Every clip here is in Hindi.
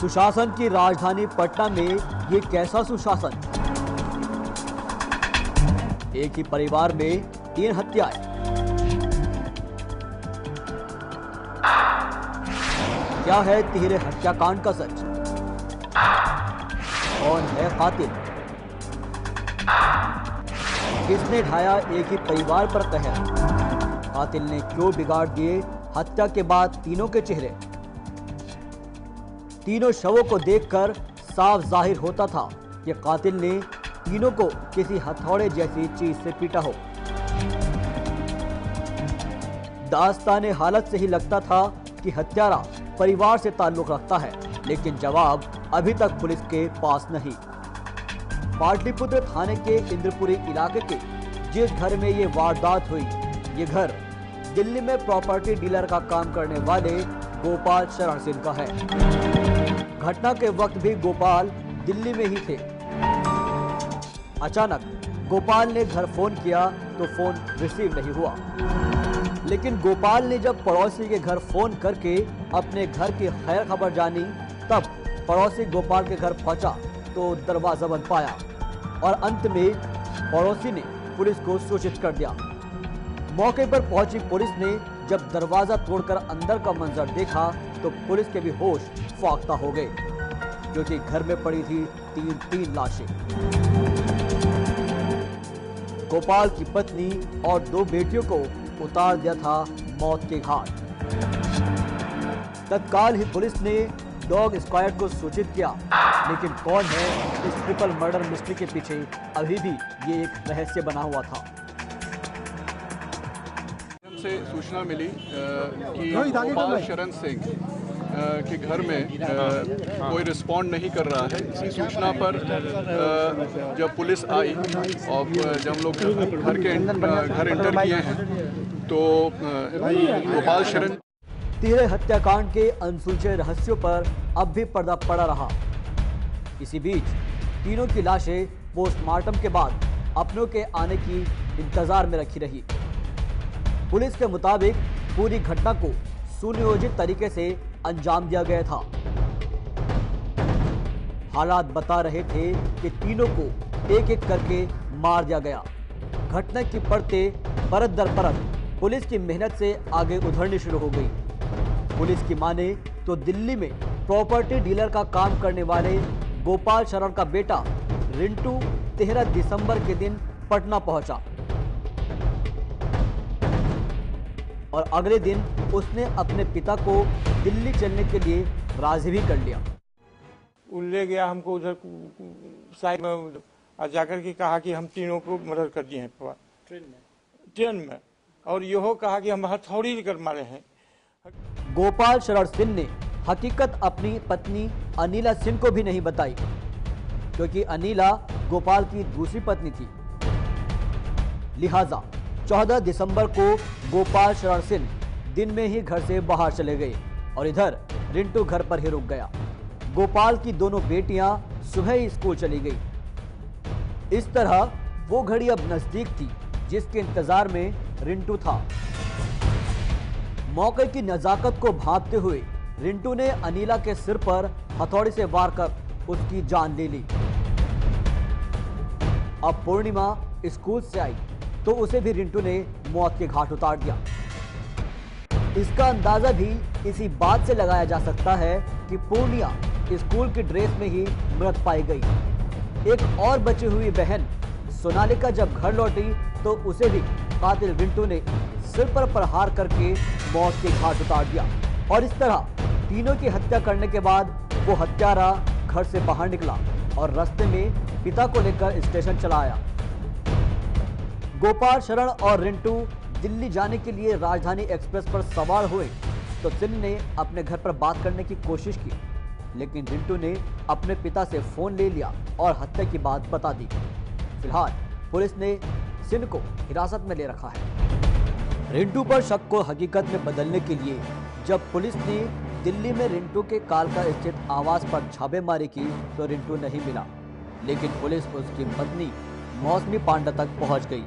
सुशासन की राजधानी पटना में ये कैसा सुशासन? एक ही परिवार में 3 हत्याएं। क्या है तिहरे हत्याकांड का सच? कौन है कातिल? किसने ढाया एक ही परिवार पर कहर? कातिल ने क्यों बिगाड़ दिए हत्या के बाद तीनों के चेहरे? तीनों शवों को देखकर साफ जाहिर होता था कि कातिल ने तीनों को किसी हथौड़े जैसी चीज से पीटा हो। दास्ताने हालत से ही लगता था कि हत्यारा परिवार से ताल्लुक रखता है, लेकिन जवाब अभी तक पुलिस के पास नहीं। पाटलिपुत्र थाने के इंद्रपुरी इलाके के जिस घर में ये वारदात हुई, ये घर दिल्ली में प्रॉपर्टी डीलर का काम करने वाले गोपाल शरण सिंह का है। घटना के वक्त भी गोपाल दिल्ली में ही थे। अचानक गोपाल ने घर फोन किया तो फोन रिसीव नहीं हुआ, लेकिन गोपाल ने जब पड़ोसी के घर फोन करके अपने घर की खैर खबर जानी, तब पड़ोसी गोपाल के घर पहुंचा तो दरवाजा बंद पाया और अंत में पड़ोसी ने पुलिस को सूचित कर दिया। मौके पर पहुंची पुलिस ने जब दरवाजा तोड़कर अंदर का मंजर देखा तो पुलिस के भी होश फाख्ता हो गए, क्योंकि घर में पड़ी थी तीन लाशें। गोपाल की पत्नी और 2 बेटियों को उतार दिया था मौत के घाट। तत्काल ही पुलिस ने डॉग स्क्वाड को सूचित किया, लेकिन कौन है इस ट्रिपल मर्डर मिस्ट्री के पीछे, अभी भी ये एक रहस्य बना हुआ था। से सूचना मिली कि गोपाल शरण सिंह के घर में कोई रिस्पॉन्ड नहीं कर रहा है। इसी सूचना पर जब पुलिस आई और जब हम लोग घर एंटर किए हैं तो गोपाल शरण तिहरे हत्याकांड के अनसुलझे रहस्यों पर अब भी पर्दा पड़ा रहा। इसी बीच तीनों की लाशें पोस्टमार्टम के बाद अपनों के आने की इंतजार में रखी रही। पुलिस के मुताबिक पूरी घटना को सुनियोजित तरीके से अंजाम दिया गया था। हालात बता रहे थे कि तीनों को एक एक करके मार दिया गया। घटना की परतें परत दर परत पुलिस की मेहनत से आगे उधरनी शुरू हो गई। पुलिस की माने तो दिल्ली में प्रॉपर्टी डीलर का काम करने वाले गोपाल शरण का बेटा रिंटू 13 दिसंबर के दिन पटना पहुंचा और अगले दिन उसने अपने पिता को दिल्ली चलने के लिए राजी भी कर लिया। वो ले गया हमको उधर साइड में और जाकर के कहा कि हम तीनों को मर्डर कर दिए हैं ट्रेन में और यहो कहा कि हम हथौड़ी लेकर मारे हैं। गोपाल शरण सिंह ने हकीकत अपनी पत्नी अनिला सिंह को भी नहीं बताई, क्योंकि अनिला गोपाल की दूसरी पत्नी थी। लिहाजा 14 दिसंबर को गोपाल शरण सिंह दिन में ही घर से बाहर चले गए और इधर रिंटू घर पर ही रुक गया। गोपाल की दोनों बेटियां सुबह ही स्कूल चली गई। इस तरह वो घड़ी अब नजदीक थी जिसके इंतजार में रिंटू था। मौके की नजाकत को भांपते हुए रिंटू ने अनिला के सिर पर हथौड़ी से वार कर उसकी जान ले ली। अब पूर्णिमा स्कूल से आई तो उसे भी रिंटू ने मौत के घाट उतार दिया। इसका अंदाजा भी इसी बात से लगाया जा सकता है कि पूर्णिया स्कूल की ड्रेस में ही मृत पाई गई। एक और बची हुई बहन सोनालिका जब घर लौटी तो उसे भी कातिल रिंटू ने सिर पर प्रहार करके मौत के घाट उतार दिया। और इस तरह तीनों की हत्या करने के बाद वो हत्यारा घर से बाहर निकला और रास्ते में पिता को लेकर स्टेशन चला आया। गोपाल शरण और रिंटू दिल्ली जाने के लिए राजधानी एक्सप्रेस पर सवार हुए तो सिंह ने अपने घर पर बात करने की कोशिश की, लेकिन रिंटू ने अपने पिता से फोन ले लिया और हत्या की बात बता दी। फिलहाल पुलिस ने सिंह को हिरासत में ले रखा है। रिंटू पर शक को हकीकत में बदलने के लिए जब पुलिस ने दिल्ली में रिंटू के कालका स्थित आवास पर छापेमारी की तो रिंटू नहीं मिला, लेकिन पुलिस उसकी पत्नी मौसमी पांडा तक पहुंच गई।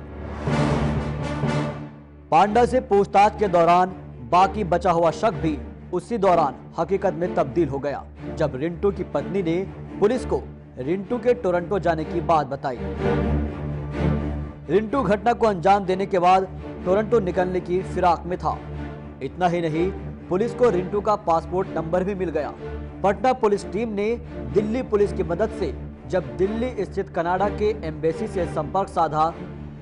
पांडा से पूछताछ के दौरान बाकी बचा हुआ शक भी उसी दौरान हकीकत में तब्दील हो गया जब रिंटू की पत्नी ने पुलिस को रिंटू के टोरंटो जाने की बात बताई। रिंटू घटना को अंजाम देने के बाद टोरंटो निकलने की फिराक में था। इतना ही नहीं, पुलिस को रिंटू का पासपोर्ट नंबर भी मिल गया। पटना पुलिस टीम ने दिल्ली पुलिस की मदद से जब दिल्ली स्थित कनाडा के एम्बेसी से संपर्क साधा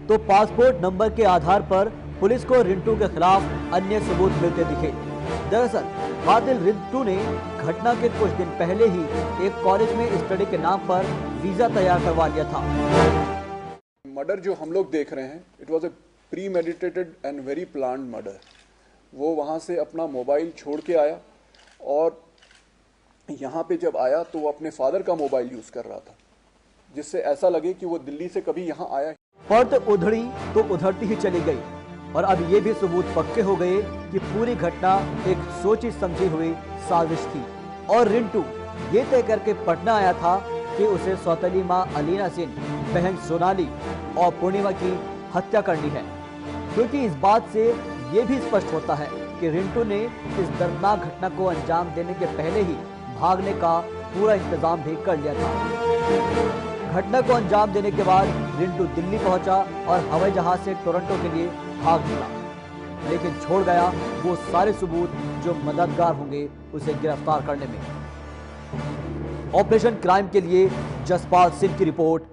तो पासपोर्ट नंबर के आधार पर पुलिस को रिंटू के खिलाफ अन्य सबूत मिलते दिखे। दरअसल कातिल रिंटू ने घटना के कुछ दिन पहले ही एक कॉलेज में स्टडी के नाम पर वीजा तैयार करवा लिया था। मर्डर जो हम लोग देख रहे हैं, it was a pre meditated and very planned murder. वो वहाँ से अपना मोबाइल छोड़ के आया और यहाँ पे जब आया तो वो अपने फादर का मोबाइल यूज कर रहा था, जिससे ऐसा लगे कि वो दिल्ली से कभी यहाँ आया। पर्द उधड़ी तो उधड़ती ही चली गई और अब ये भी सबूत पक्के हो गए कि पूरी घटना एक सोची समझी हुई साजिश थी और रिंटू ये तय करके पटना आया था कि उसे सौतेली मां अलीना सिंह, बहन सोनाली और पूर्णिमा की हत्या करनी है, क्योंकि इस बात से ये भी स्पष्ट होता है कि रिंटू ने इस दर्दनाक घटना को अंजाम देने के पहले ही भागने का पूरा इंतजाम भी कर लिया था। घटना को अंजाम देने के बाद रिंटू दिल्ली पहुंचा और हवाई जहाज से टोरंटो के लिए भाग निकला, लेकिन छोड़ गया वो सारे सबूत जो मददगार होंगे उसे गिरफ्तार करने में। ऑपरेशन क्राइम के लिए जसपाल सिंह की रिपोर्ट।